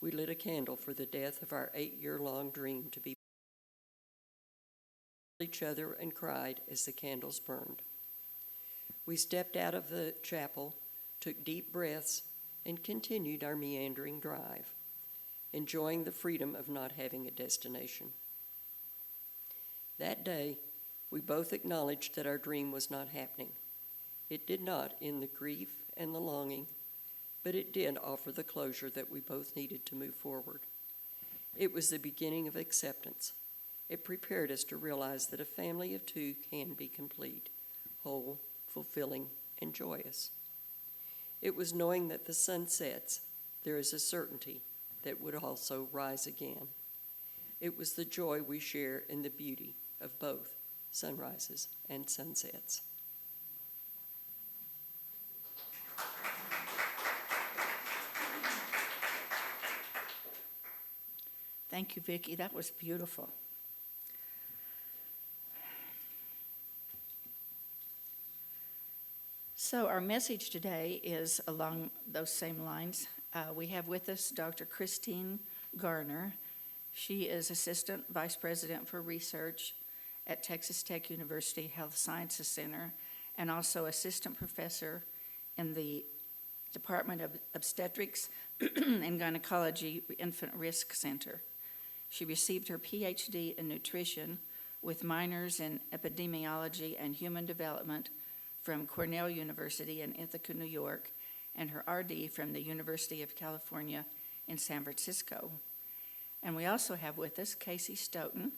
we lit a candle for the death of our 8-year-long dream to be each other and cried as the candles burned. We stepped out of the chapel, took deep breaths, and continued our meandering drive, enjoying the freedom of not having a destination. That day, we both acknowledged that our dream was not happening. It did not end the grief and the longing, but it did offer the closure that we both needed to move forward. It was the beginning of acceptance. It prepared us to realize that a family of two can be complete, whole, fulfilling, and joyous. It was knowing that the sun sets, there is a certainty that would also rise again. It was the joy we share in the beauty of both sunrises and sunsets. Thank you, Vicki. That was beautiful. So our message today is along those same lines. We have with us Dr. Chrsitine Garner. She is Assistant Vice President for Research at Texas Tech University Health Sciences Center and also Assistant Professor in the Department of Obstetrics and Gynecology Infant Risk Center. She received her PhD in nutrition with minors in epidemiology and human development from Cornell University in Ithaca, New York, and her RD from the University of California in San Francisco. And we also have with us Casie Stoughton,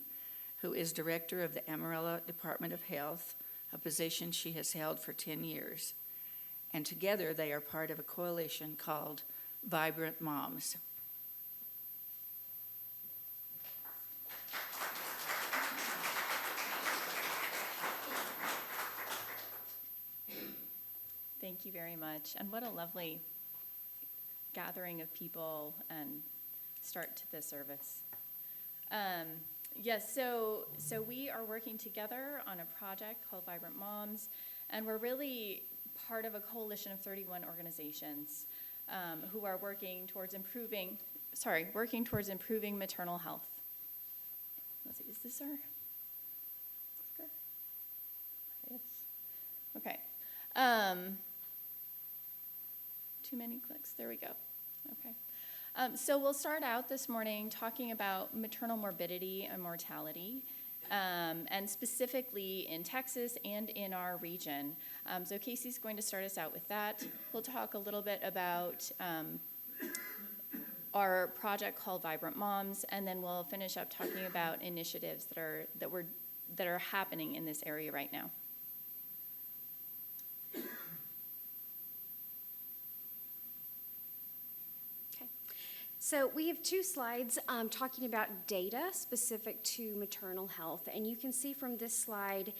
who is director of the Amarillo Department of Health, a position she has held for 10 years. And together they are part of a coalition called Vibrant Moms. Thank you very much. And what a lovely gathering of people and start to the service. Yes, so we are working together on a project called Vibrant Moms, and we're really part of a coalition of 31 organizations who are working towards improving maternal health. Let's see, is this our clicker? Yes. Okay. Too many clicks. There we go. Okay. So we'll start out this morning talking about maternal morbidity and mortality, and specifically in Texas and in our region. So Casey's going to start us out with that. We'll talk a little bit about our project called Vibrant Moms, and then we'll finish up talking about initiatives that are happening in this area right now. So we have two slides talking about data specific to maternal health. And you can see from this slide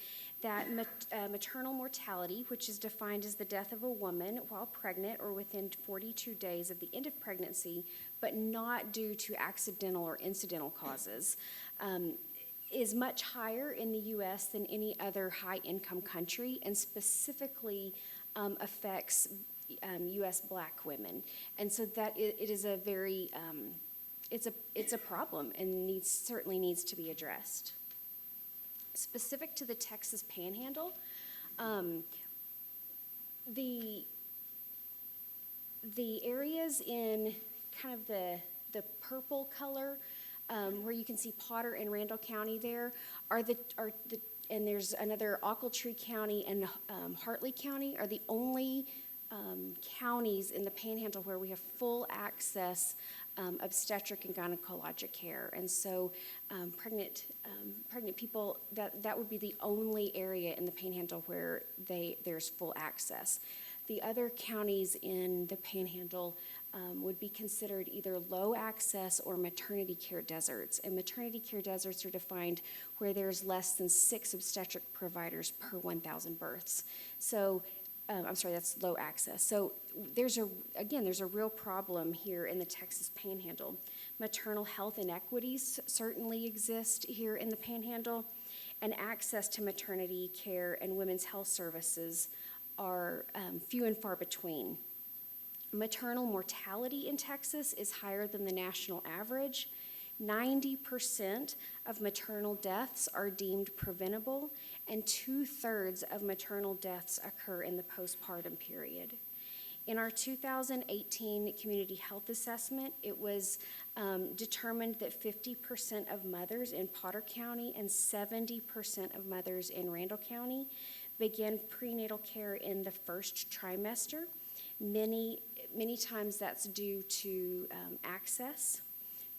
that maternal mortality, which is defined as the death of a woman while pregnant or within 42 days of the end of pregnancy, but not due to accidental or incidental causes, is much higher in the U.S. than any other high-income country, and specifically affects U.S. Black women, and so that it is a very it's a problem and certainly needs to be addressed. Specific to the Texas Panhandle, the areas in kind of the purple color where you can see Potter and Randall County there and there's another Ochiltree County and Hartley County are the only counties in the Panhandle where we have full access obstetric and gynecologic care, and so pregnant people, that would be the only area in the Panhandle where there's full access. The other counties in the Panhandle would be considered either low access or maternity care deserts, and maternity care deserts are defined where there's less than 6 obstetric providers per 1,000 births. So that's low access. So there's a real problem here in the Texas Panhandle. Maternal health inequities certainly exist here in the Panhandle, and access to maternity care and women's health services are few and far between. Maternal mortality in Texas is higher than the national average. 90% of maternal deaths are deemed preventable, and 2/3 of maternal deaths occur in the postpartum period. In our 2018 community health assessment, it was determined that 50% of mothers in Potter County and 70% of mothers in Randall County begin prenatal care in the first trimester. Many times that's due to access.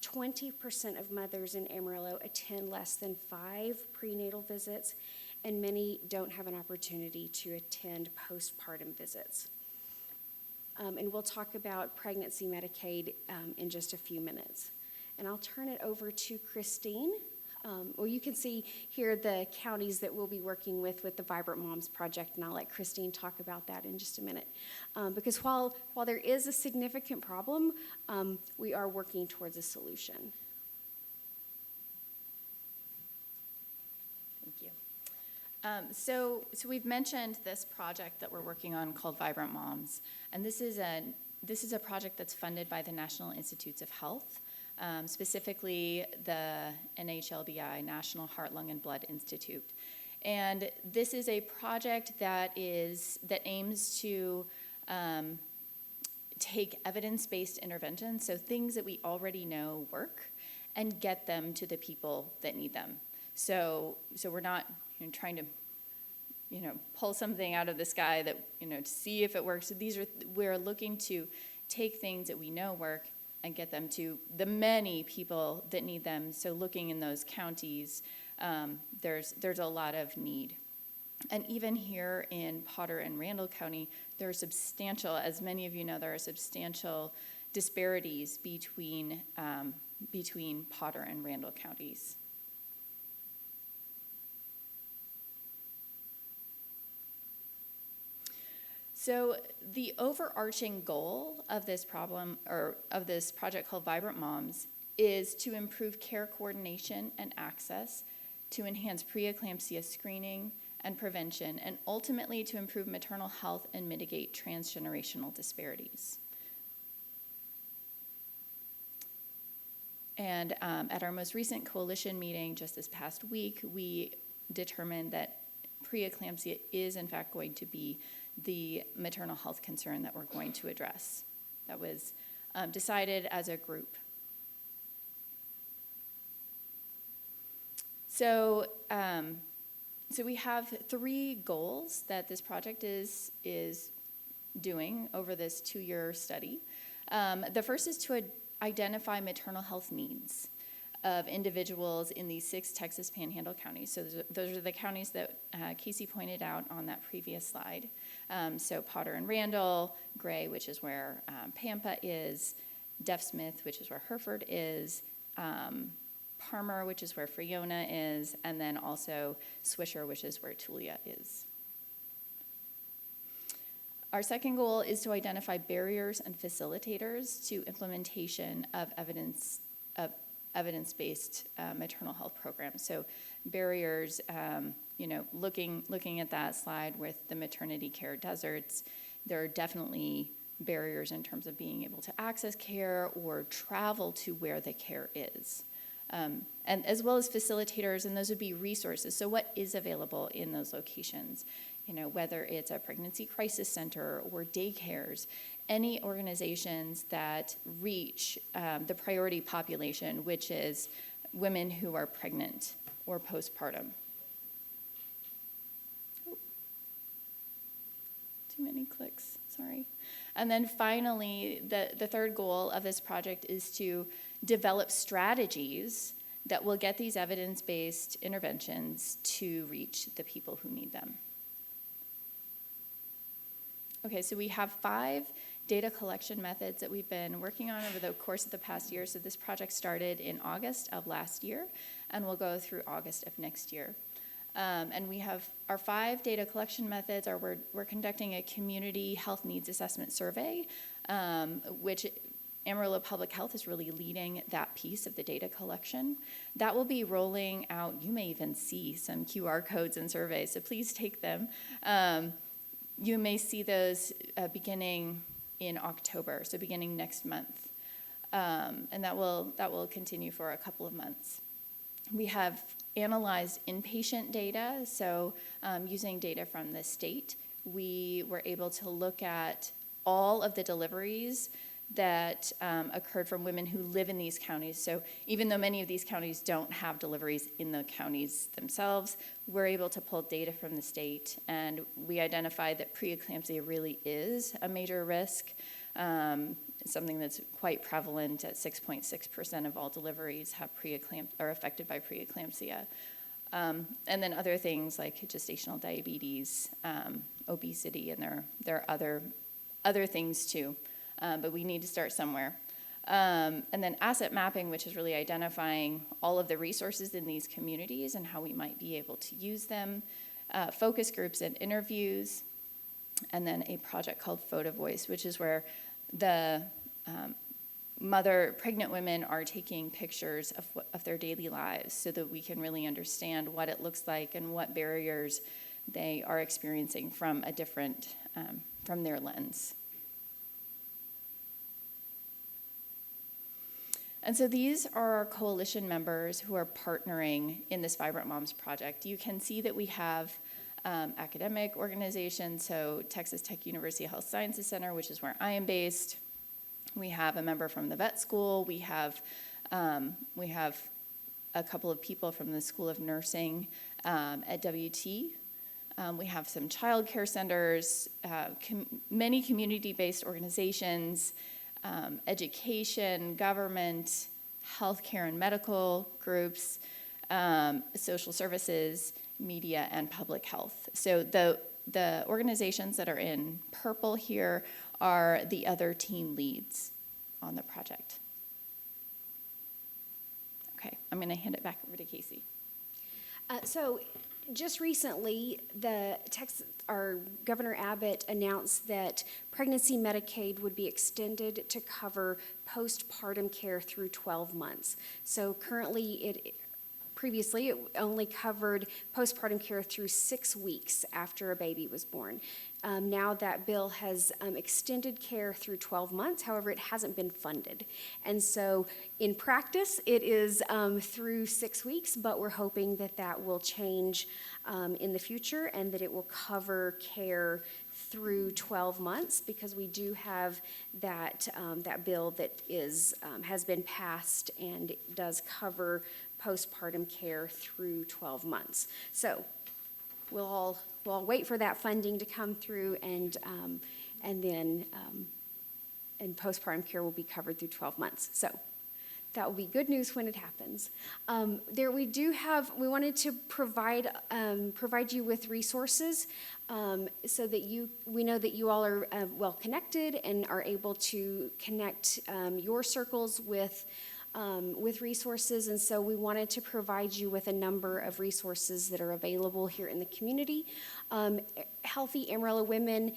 20% of mothers in Amarillo attend less than 5 prenatal visits, and many don't have an opportunity to attend postpartum visits. And we'll talk about pregnancy Medicaid in just a few minutes. And I'll turn it over to Christine. Well, you can see here the counties that we'll be working with the Vibrant Moms Project, and I'll let Christine talk about that in just a minute. Because while there is a significant problem, we are working towards a solution. Thank you. So we've mentioned this project that we're working on called Vibrant Moms, and this is a project that's funded by the National Institutes of Health, specifically the NHLBI, National Heart, Lung, and Blood Institute. And this is a project that aims to take evidence-based interventions, so things that we already know work, and get them to the people that need them. So we're not trying to pull something out of the sky that to see if it works. So we're looking to take things that we know work and get them to the many people that need them. So looking in those counties, there's a lot of need. And even here in Potter and Randall County, there are substantial, as many of you know, there are substantial disparities between Potter and Randall counties. So the overarching goal of this problem, or of this project called Vibrant Moms, is to improve care coordination and access, to enhance preeclampsia screening and prevention, and ultimately to improve maternal health and mitigate transgenerational disparities. And at our most recent coalition meeting just this past week, we determined that preeclampsia is in fact going to be the maternal health concern that we're going to address. That was decided as a group. So we have 3 goals that this project is doing over this 2-year study. The first is to identify maternal health needs of individuals in these 6 Texas Panhandle counties. So those are the counties that Casie pointed out on that previous slide. So Potter and Randall, Gray, which is where Pampa is, Duff Smith, which is where Hereford is, Parmer, which is where Friona is, and then also Swisher, which is where Tulia is. Our second goal is to identify barriers and facilitators to implementation of evidence-based maternal health programs. So barriers, looking at that slide with the maternity care deserts, there are definitely barriers in terms of being able to access care or travel to where the care is. And as well as facilitators, and those would be resources. So what is available in those locations? Whether it's a pregnancy crisis center or daycares, any organizations that reach the priority population, which is women who are pregnant or postpartum. Oh. Too many clicks, sorry. And then finally, the third goal of this project is to develop strategies that will get these evidence-based interventions to reach the people who need them. Okay, so we have 5 data collection methods that we've been working on over the course of the past year. So this project started in August of last year and will go through August of next year. And we have our 5 data collection methods. We're conducting a community health needs assessment survey, which Amarillo Public Health is really leading that piece of the data collection. That will be rolling out. You may even see some QR codes and surveys, so please take them. You may see those beginning in October, so beginning next month. And that will continue for a couple of months. We have analyzed inpatient data, so using data from the state, we were able to look at all of the deliveries that occurred from women who live in these counties. So even though many of these counties don't have deliveries in the counties themselves, we're able to pull data from the state, and we identified that preeclampsia really is a major risk, something that's quite prevalent at 6.6% of all deliveries have are affected by preeclampsia. And then other things like gestational diabetes, obesity, and there are other things too. But we need to start somewhere. And then asset mapping, which is really identifying all of the resources in these communities and how we might be able to use them. Focus groups and interviews. And then a project called Photo Voice, which is where the pregnant women are taking pictures of their daily lives so that we can really understand what it looks like and what barriers they are experiencing from from their lens. And so these are our coalition members who are partnering in this Vibrant Moms project. You can see that we have academic organizations, so Texas Tech University Health Sciences Center, which is where I am based. We have a member from the vet school. We have a couple of people from the School of Nursing at WT. We have some child care centers, many community-based organizations, education, government, healthcare and medical groups, social services, media, and public health. So the organizations that are in purple here are the other team leads on the project. Okay, I'm going to hand it back over to Casie. So just recently, our Governor Abbott announced that pregnancy Medicaid would be extended to cover postpartum care through 12 months. So currently, previously it only covered postpartum care through 6 weeks after a baby was born. Now that bill has extended care through 12 months, however, it hasn't been funded. And so in practice, it is through 6 weeks, but we're hoping that that will change in the future and that it will cover care through 12 months, because we do have that bill that has been passed and does cover postpartum care through 12 months. So we'll all wait for that funding to come through, and then postpartum care will be covered through 12 months. So that will be good news when it happens. We wanted to provide you with resources so that we know that you all are well connected and are able to connect your circles with resources, and so we wanted to provide you with a number of resources that are available here in the community. Healthy Amarillo Women,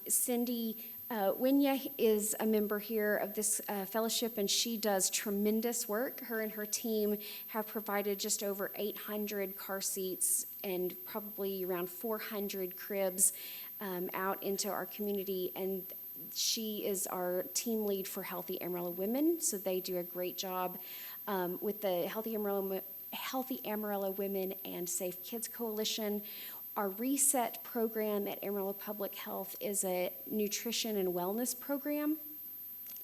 Cindy Winya is a member here of this fellowship, and she does tremendous work. Her and her team have provided just over 800 car seats and probably around 400 cribs out into our community, and she is our team lead for Healthy Amarillo Women, so they do a great job with the Healthy Amarillo Women and Safe Kids Coalition. Our Reset program at Amarillo Public Health is a nutrition and wellness program.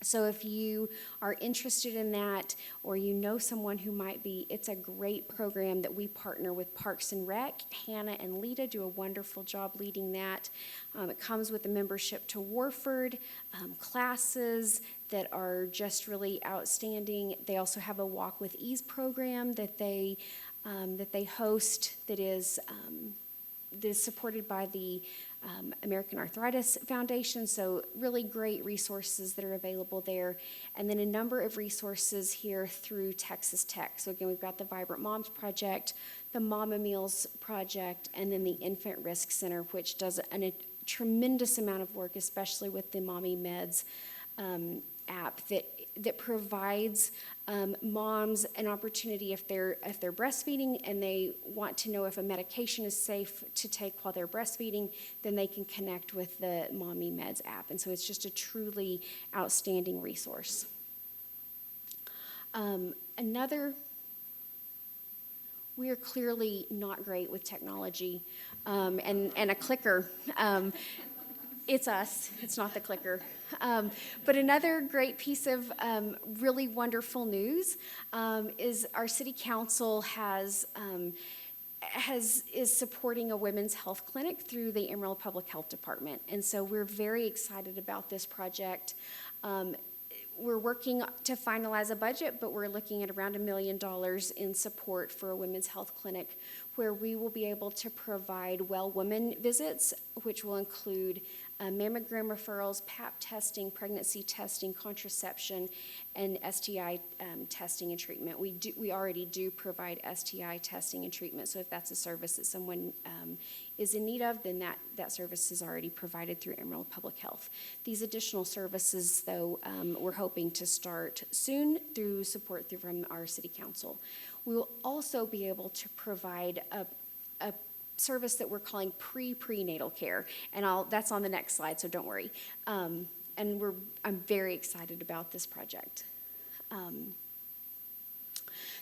So if you are interested in that, or you know someone who might be, it's a great program that we partner with Parks and Rec. Hannah and Lita do a wonderful job leading that. It comes with a membership to Warford, classes that are just really outstanding. They also have a Walk with Ease program that they host that is supported by the American Arthritis Foundation, so really great resources that are available there. And then a number of resources here through Texas Tech. So again, we've got the Vibrant Moms Project, the Mama Meals Project, and then the Infant Risk Center, which does a tremendous amount of work, especially with the Mommy Meds app that provides moms an opportunity if they're breastfeeding and they want to know if a medication is safe to take while they're breastfeeding, then they can connect with the Mommy Meds app. And so it's just a truly outstanding resource. We are clearly not great with technology and a clicker. It's us, it's not the clicker. But another great piece of really wonderful news is our city council is supporting a women's health clinic through the Amarillo Public Health Department. And so we're very excited about this project. We're working to finalize a budget, but we're looking at around $1 million in support for a women's health clinic where we will be able to provide well woman visits, which will include mammogram referrals, Pap testing, pregnancy testing, contraception, and STI testing and treatment. We already do provide STI testing and treatment, so if that's a service that someone is in need of, then that service is already provided through Amarillo Public Health. These additional services, though, we're hoping to start soon through support from our city council. We will also be able to provide a service that we're calling prenatal care, and that's on the next slide, so don't worry. And I'm very excited about this project.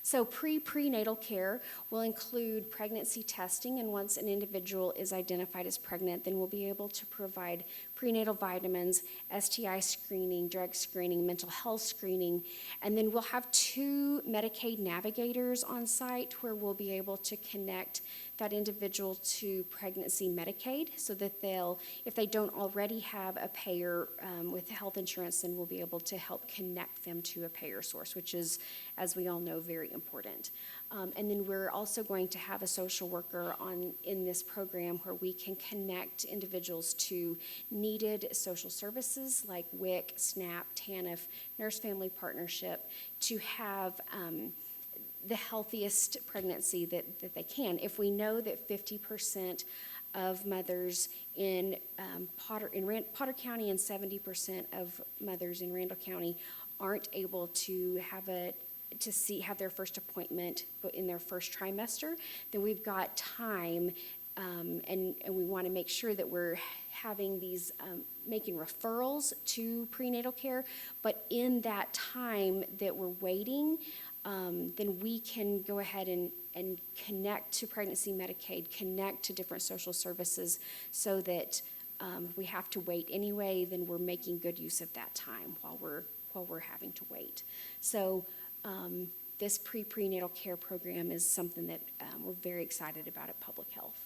So prenatal care will include pregnancy testing, and once an individual is identified as pregnant, then we'll be able to provide prenatal vitamins, STI screening, drug screening, mental health screening, and then we'll have 2 Medicaid navigators on site where we'll be able to connect that individual to pregnancy Medicaid so that if they don't already have a payer with health insurance, then we'll be able to help connect them to a payer source, which is, as we all know, very important. And then we're also going to have a social worker in this program where we can connect individuals to needed social services like WIC, SNAP, TANF, Nurse Family Partnership to have the healthiest pregnancy that they can. If we know that 50% of mothers in Potter County and 70% of mothers in Randall County aren't able to have their first appointment in their first trimester, then we've got time, and we want to make sure that we're having these making referrals to prenatal care, but in that time that we're waiting, then we can go ahead and connect to pregnancy Medicaid, connect to different social services so that if we have to wait anyway, then we're making good use of that time while we're having to wait. So this prenatal care program is something that we're very excited about at Public Health.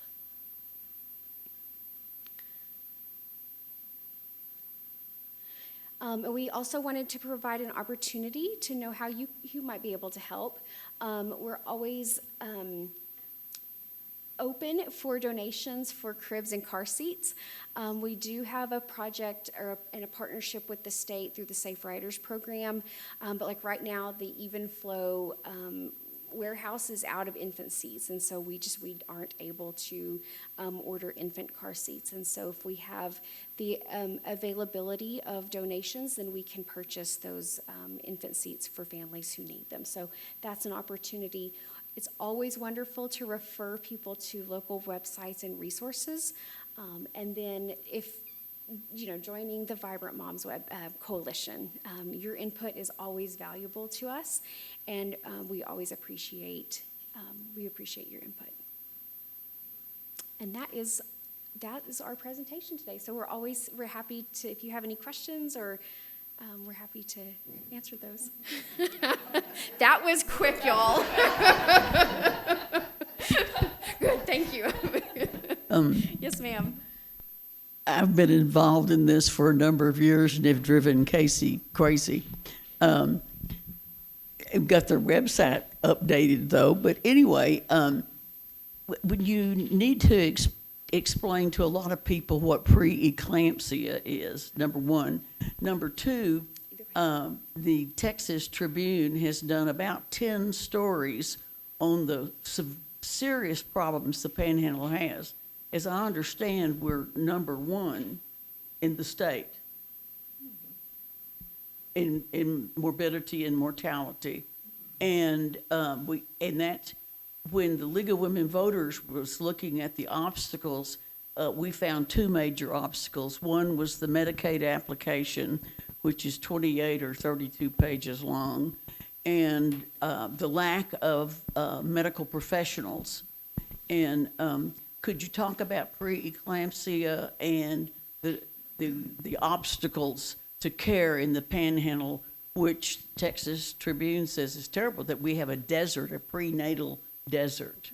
And we also wanted to provide an opportunity to know how you might be able to help. We're always open for donations for cribs and car seats. We do have a project and a partnership with the state through the Safe Riders program, but like right now, the Even Flow warehouse is out of infant seats, and so we aren't able to order infant car seats. And so if we have the availability of donations, then we can purchase those infant seats for families who need them. So that's an opportunity. It's always wonderful to refer people to local websites and resources. And then joining the Vibrant Moms Coalition. Your input is always valuable to us, and we always appreciate your input. And that is our presentation today. So we're happy to, if you have any questions, or we're happy to answer those. That was quick, y'all. Good, thank you. Yes, ma'am. I've been involved in this for a number of years and have driven Casie crazy. I've got their website updated, though. But anyway, you need to explain to a lot of people what preeclampsia is, number one. Number two, the Texas Tribune has done about 10 stories on the serious problems the Panhandle has. As I understand, we're number one in the state. in morbidity and mortality. And that's when the League of Women Voters was looking at the obstacles. We found two major obstacles. One was the Medicaid application, which is 28 or 32 pages long, and the lack of medical professionals. And could you talk about preeclampsia and the obstacles to care in the Panhandle, which Texas Tribune says is terrible, that we have a desert, a prenatal desert?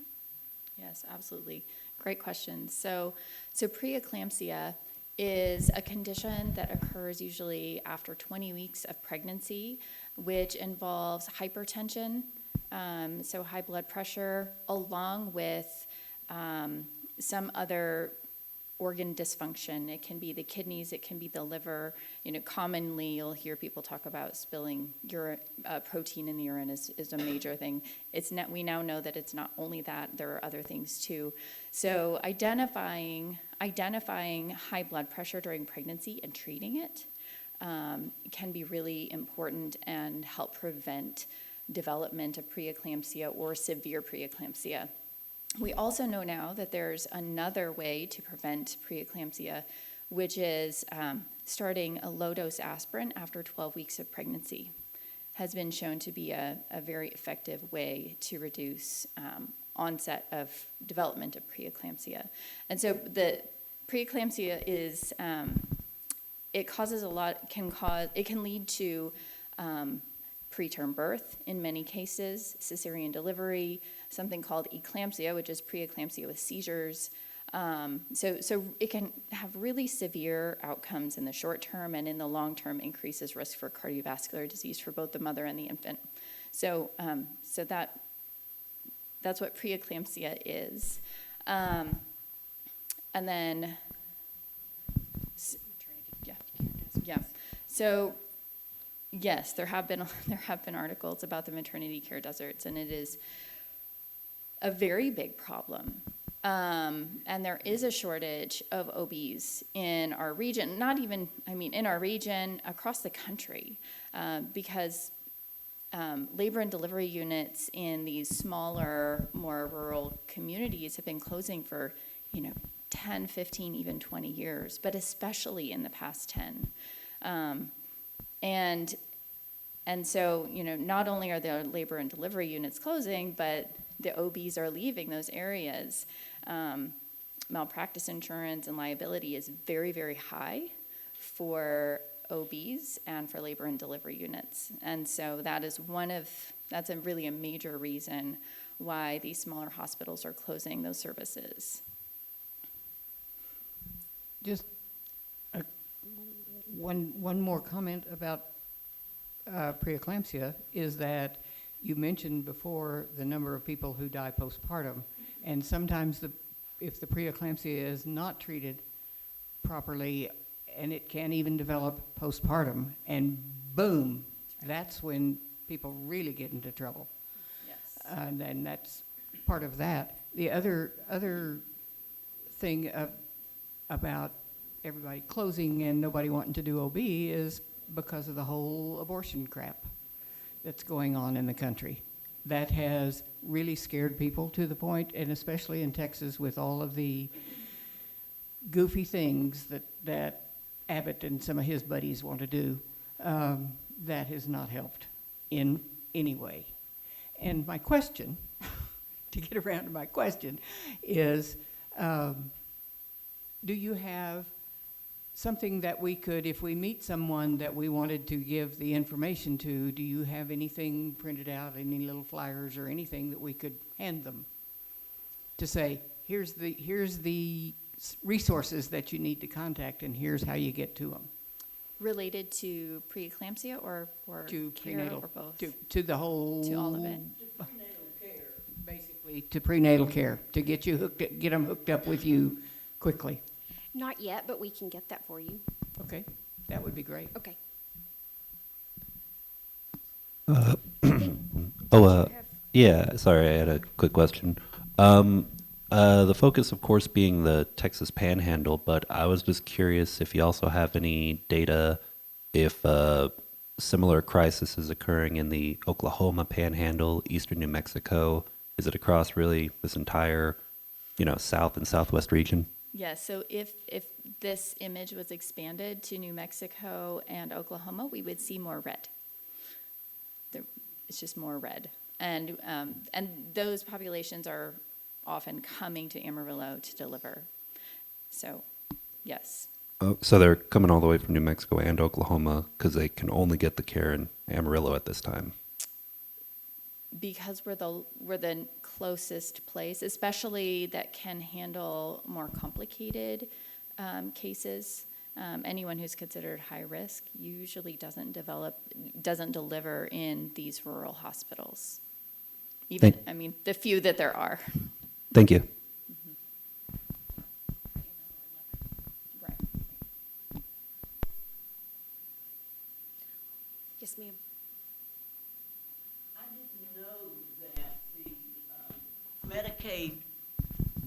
Yes, absolutely. Great question. So preeclampsia is a condition that occurs usually after 20 weeks of pregnancy, which involves hypertension, so high blood pressure, along with some other organ dysfunction. It can be the kidneys, it can be the liver. Commonly you'll hear people talk about spilling protein in the urine is a major thing. We now know that it's not only that, there are other things too. So identifying high blood pressure during pregnancy and treating it can be really important and help prevent development of preeclampsia or severe preeclampsia. We also know now that there's another way to prevent preeclampsia, which is starting a low-dose aspirin after 12 weeks of pregnancy. Has been shown to be a very effective way to reduce onset of development of preeclampsia. And so the preeclampsia is, it can lead to preterm birth in many cases, cesarean delivery, something called eclampsia, which is preeclampsia with seizures. So it can have really severe outcomes in the short term, and in the long term increases risk for cardiovascular disease for both the mother and the infant. So that's what preeclampsia is. And then, yeah. So yes, there have been articles about the maternity care deserts, and it is a very big problem. And there is a shortage of OBs in our region, in our region, across the country, because labor and delivery units in these smaller, more rural communities have been closing for, 10, 15, even 20 years, but especially in the past 10. And so, not only are there labor and delivery units closing, but the OBs are leaving those areas. Malpractice insurance and liability is very, very high for OBs and for labor and delivery units. And so that's really a major reason why these smaller hospitals are closing those services. Just one more comment about preeclampsia is that you mentioned before the number of people who die postpartum, and sometimes if the preeclampsia is not treated properly, and it can even develop postpartum, and boom, that's when people really get into trouble. Yes. And that's part of that. The other thing about everybody closing and nobody wanting to do OB is because of the whole abortion crap that's going on in the country. That has really scared people to the point, and especially in Texas with all of the goofy things that Abbott and some of his buddies want to do, that has not helped in any way. And my question, to get around to my question, is do you have something that we could, if we meet someone that we wanted to give the information to, do you have anything printed out, any little flyers or anything that we could hand them to say, here's the resources that you need to contact, and here's how you get to them? Related to preeclampsia or To care prenatal, or both? to the whole, To all of it. To prenatal care. basically to prenatal care, to get them hooked up with you quickly. Not yet, but we can get that for you. Okay, that would be great. Okay. Yeah, sorry, I had a quick question. The focus, of course, being the Texas Panhandle, but I was just curious if you also have any data if similar crisis is occurring in the Oklahoma Panhandle, eastern New Mexico? Is it across really this entire, south and southwest region? Yes, so if this image was expanded to New Mexico and Oklahoma, we would see more red. It's just more red. And those populations are often coming to Amarillo to deliver. So, yes. Oh, so they're coming all the way from New Mexico and Oklahoma because they can only get the care in Amarillo at this time. Because we're the closest place, especially that can handle more complicated cases. Anyone who's considered high risk usually doesn't deliver in these rural hospitals. The few that there are. Thank you. Right. Yes, ma'am. I didn't know that the Medicaid,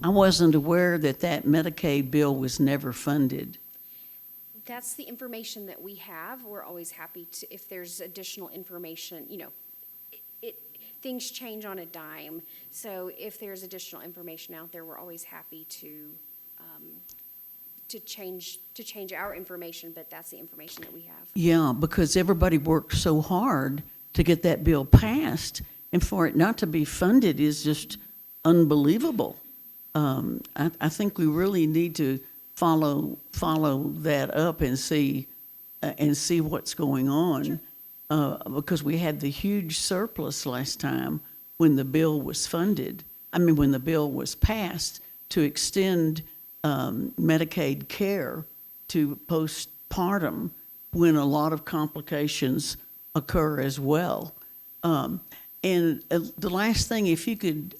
I wasn't aware that Medicaid bill was never funded. That's the information that we have. We're always happy to, if there's additional information, things change on a dime. So if there's additional information out there, we're always happy to change our information, but that's the information that we have. Yeah, because everybody worked so hard to get that bill passed, and for it not to be funded is just unbelievable. I think we really need to follow that up and see what's going on. Sure. Because we had the huge surplus last time when the bill was when the bill was passed to extend Medicaid care to postpartum when a lot of complications occur as well. And the last thing, if you could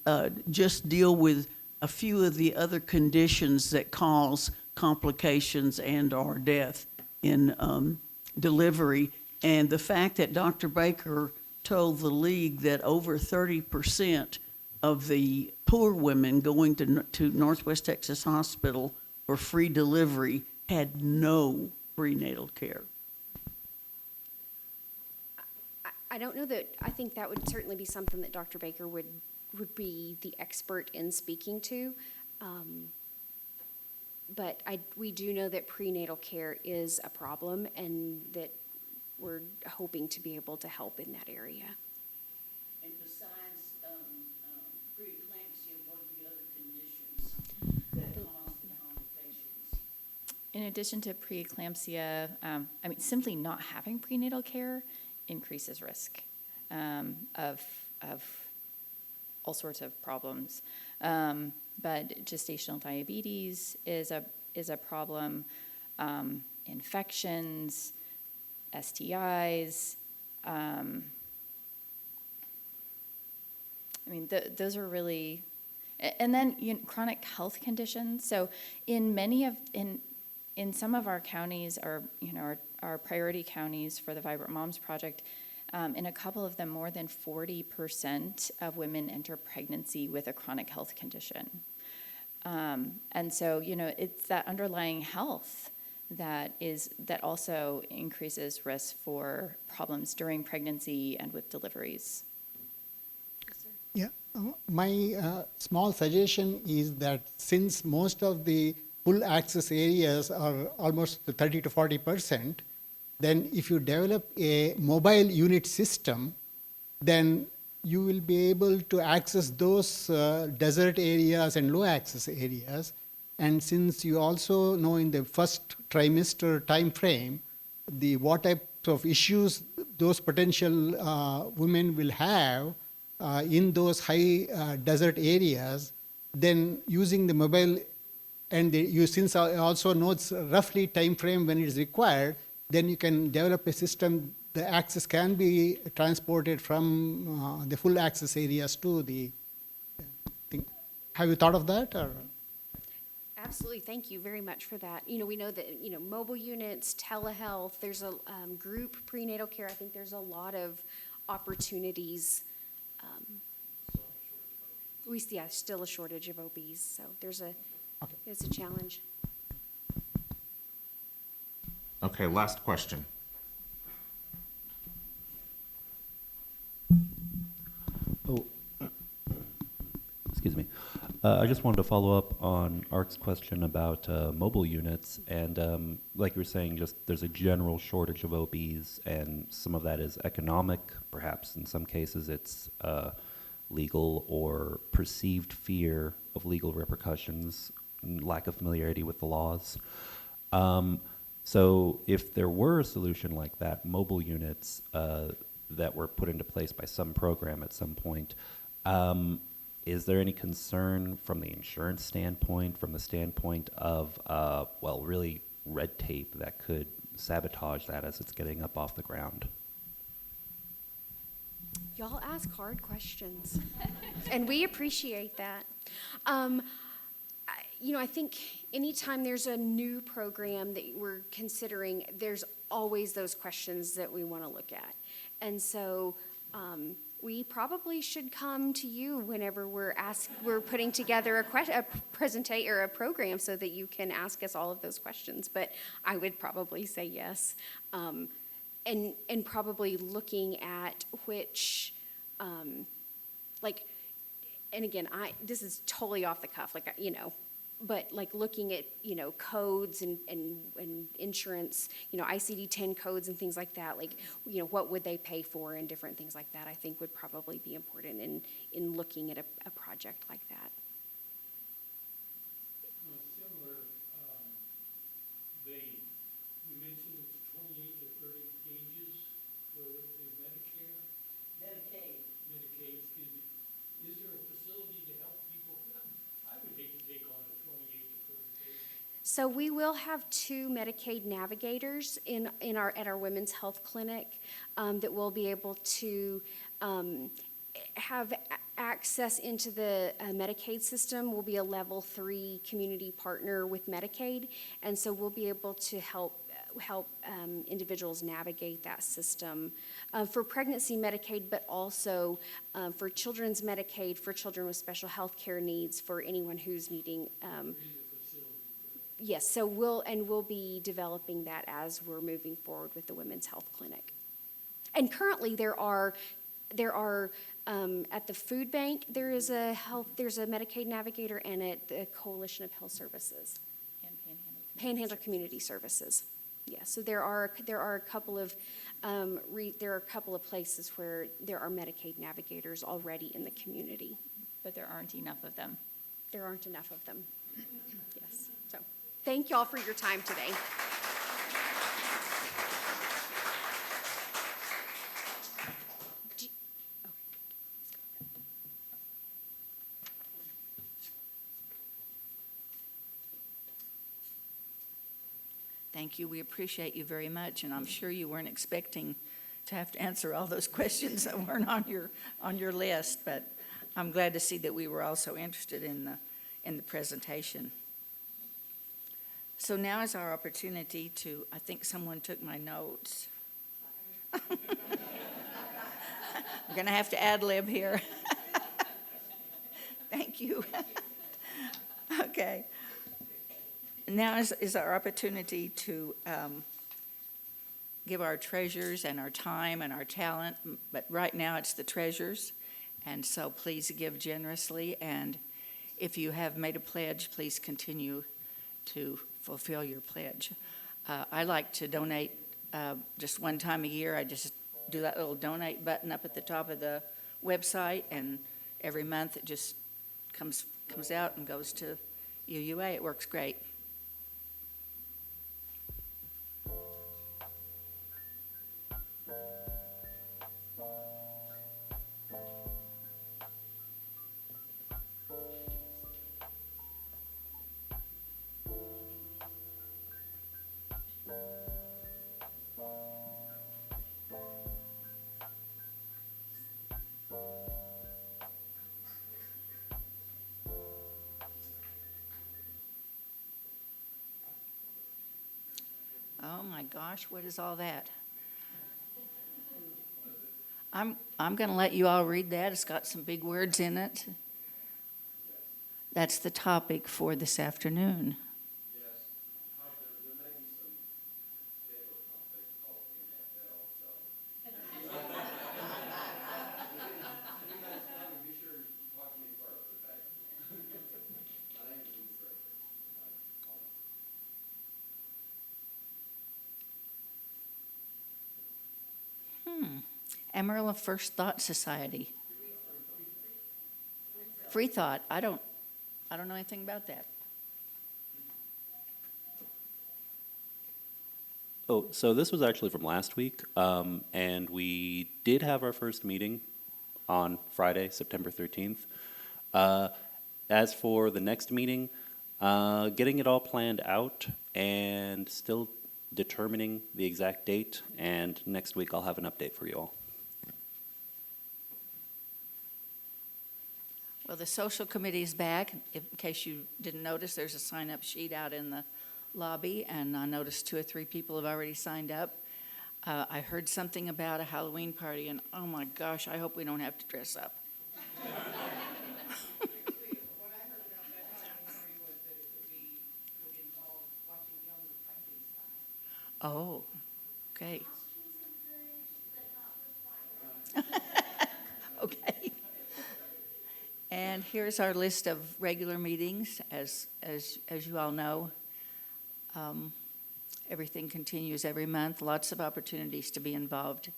just deal with a few of the other conditions that cause complications and/or death in delivery, and the fact that Dr. Baker told the league that over 30% of the poor women going to Northwest Texas Hospital for free delivery had no prenatal care. I don't know that, I think that would certainly be something that Dr. Baker would be the expert in speaking to. But we do know that prenatal care is a problem and that we're hoping to be able to help in that area. And besides preeclampsia, what are the other conditions that cause the complications? In addition to preeclampsia, simply not having prenatal care increases risk of all sorts of problems. But gestational diabetes is a problem. Infections, STIs. Those are really, and then chronic health conditions. So in some of our counties, our priority counties for the Vibrant Moms Project, in a couple of them, more than 40% of women enter pregnancy with a chronic health condition. And so, it's that underlying health that also increases risk for problems during pregnancy and with deliveries. Yeah, my small suggestion is that since most of the full access areas are almost 30 to 40%, then if you develop a mobile unit system, then you will be able to access those desert areas and low access areas. And since you also know in the first trimester time frame, what types of issues those potential women will have in those high desert areas, then using the mobile, and since I also know it's roughly time frame when it is required, then you can develop a system. The access can be transported from the full access areas to the thing. Have you thought of that? Or? Absolutely. Thank you very much for that. We know that, mobile units, telehealth, there's a group prenatal care. I think there's a lot of opportunities. Still a shortage of OBs. So it's a challenge. Okay, last question. Excuse me. I just wanted to follow up on Ark's question about mobile units, and like you were saying, just there's a general shortage of OBs, and some of that is economic. Perhaps in some cases it's legal or perceived fear of legal repercussions, lack of familiarity with the laws. So if there were a solution like that, mobile units that were put into place by some program at some point, is there any concern from the insurance standpoint, from the standpoint of, well, really red tape that could sabotage that as it's getting up off the ground? Y'all ask hard questions, and we appreciate that. I think anytime there's a new program that we're considering, there's always those questions that we want to look at. And so we probably should come to you whenever we're putting together a program so that you can ask us all of those questions. But I would probably say yes. And probably looking at which, and again, this is totally off the cuff, but looking at, codes and insurance, ICD-10 codes and things like that, what would they pay for and different things like that, I think would probably be important in looking at a project like that. Similar vein, you mentioned it's 28 to 30 pages for the Medicare? Medicaid, excuse me. Is there a facility to help people? I would hate to take on a 28 to 30 pages. So we will have 2 Medicaid navigators at our women's health clinic that will be able to have access into the Medicaid system. We'll be a level 3 community partner with Medicaid, and so we'll be able to help individuals navigate that system for pregnancy Medicaid, but also for children's Medicaid, for children with special health care needs, for anyone who's needing. Yes, so we'll be developing that as we're moving forward with the Women's Health Clinic. And currently there are at the food bank there's a Medicaid navigator, and at the Coalition of Health Services. And Panhandle Community Services. Yeah, so there are a couple of places where there are Medicaid navigators already in the community. But there aren't enough of them. There aren't enough of them. Yes. So thank y'all for your time today. Thank you. We appreciate you very much, and I'm sure you weren't expecting to have to answer all those questions that weren't on your list, but I'm glad to see that we were also interested in the presentation. So now is our opportunity to, I think someone took my notes. I'm going to have to ad-lib here. Thank you. Okay. Now is our opportunity to give our treasures and our time and our talent, but right now it's the treasures, and so please give generously, and if you have made a pledge, please continue to fulfill your pledge. I like to donate just one time a year. I just do that little donate button up at the top of the website, and every month it just comes out and goes to UUA. It works great. Oh my gosh, what is all that? I'm going to let you all read that. It's got some big words in it. That's the topic for this afternoon. Amarillo First Thought Society. Free Thought, I don't know anything about that. Oh, so this was actually from last week, and we did have our first meeting on Friday, September 13th. As for the next meeting, getting it all planned out and still determining the exact date, and next week I'll have an update for you all. Well, the social committee is back. In case you didn't notice, there's a sign-up sheet out in the lobby, and I noticed 2 or 3 people have already signed up. I heard something about a Halloween party, and oh my gosh, I hope we don't have to dress up. What I heard about that Halloween party was that it would involve watching Young Frankenstein. Oh, okay. Okay. And here's our list of regular meetings. As you all know, everything continues every month. Lots of opportunities to be involved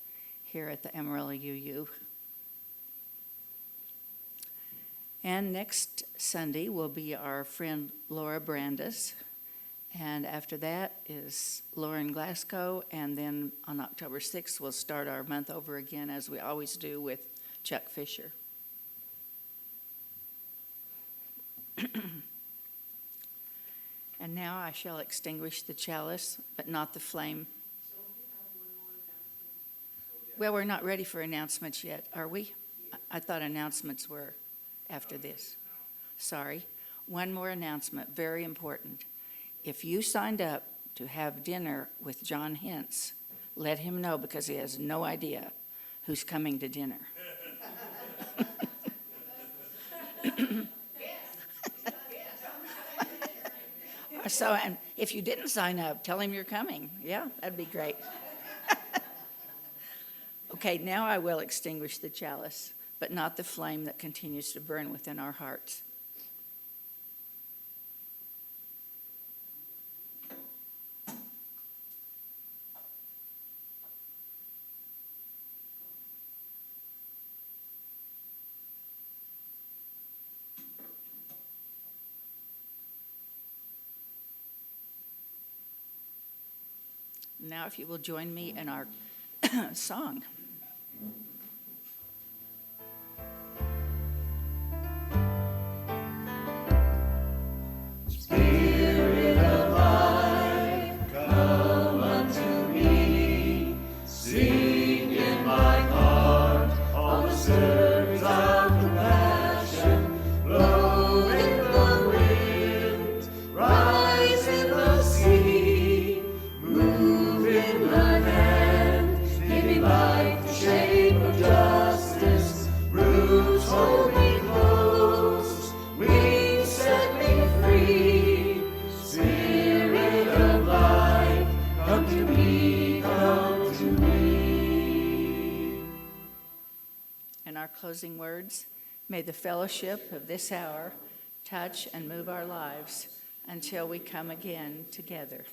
here at the Amarillo UU. And next Sunday will be our friend Laura Brandis. And after that is Lauren Glasgow. And then on October 6th, we'll start our month over again, as we always do, with Chuck Fisher. And now I shall extinguish the chalice, but not the flame. Well, we're not ready for announcements yet, are we? I thought announcements were after this. Sorry. One more announcement, very important. If you signed up to have dinner with John Hintz, let him know, because he has no idea who's coming to dinner. So, and if you didn't sign up, tell him you're coming. Yeah, that'd be great. Okay, now I will extinguish the chalice, but not the flame that continues to burn within our hearts. Now, if you will join me in our song. Closing words, may the fellowship of this hour touch and move our lives until we come again together.